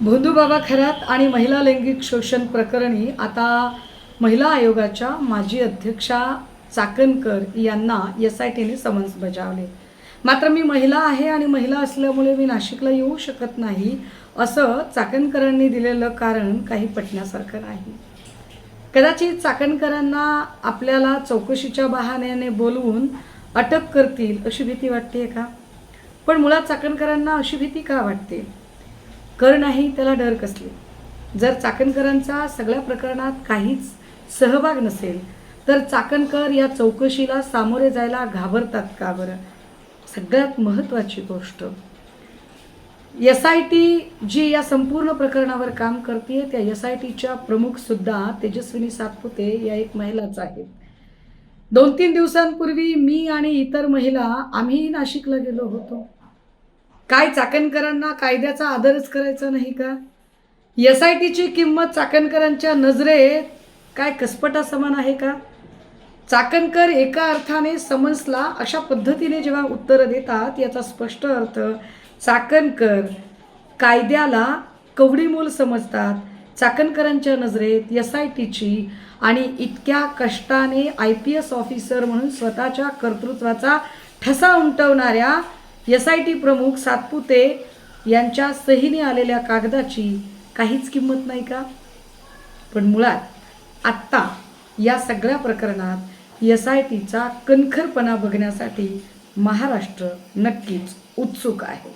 भोंदूबाबा खरात आणि महिला लैंगिक शोषण प्रकरणी आता महिला आयोगाच्या माजी अध्यक्षा चाकणकर यांना SITने समन्स बजावले। मात्र मी महिला आहे आणि महिला असल्यामुळे मी नाशिकला येऊ शकत नाही असं चाकणकरांनी दिलेलं कारण काही पटण्यासारखं नाही। कदाचित चाकणकरांना आपल्याला चौकशीच्या बहाण्याने बोलवून अटक करतील अशी भीती वाटते का? पण मुळात चाकणकरांना अशी भीती का वाटते? कर नाही त्याला डर कसले? जर चाकणकरांचा सगळ्या प्रकरणात काहीच सहभाग नसेल तर चाकणकर या चौकशीला सामोरे जायला घाबरतात का बरं? सगळ्यात महत्त्वाची गोष्ट, SIT जी या संपूर्ण प्रकरणावर काम करते त्या SITच्या प्रमुख सुद्धा तेजस्विनी सातपुते या एक महिलाच आहेत। 2-3 दिवसांपूर्वी मी आणि इतर महिला आम्ही नाशिकला गेलो होतो। काय चाकणकरांना कायद्याचा आदरच करायचा नाही का? SITची किंमत चाकणकरांच्या नजरेत काय कसपटा समान आहे का? चाकणकर एका अर्थाने समन्सला अशा पद्धतीने जेव्हा उत्तर देतात याचा स्पष्ट अर्थ चाकणकर कायद्याला कवडीमोल समजतात। चाकणकरांच्या नजरेत SITची आणि इतक्या कष्टाने IPS ऑफिसर म्हणून स्वतःच्या कर्तृत्वाचा ठसा उमटवणाऱ्या SIT प्रमुख सातपुते यांच्या सहीने आलेल्या कागदाची काहीच किंमत नाही का? पण मुळात आत्ता या सगळ्या प्रकरणात SITचा कणखरपणा बघण्यासाठी महाराष्ट्र नक्कीच उत्सुक आहे।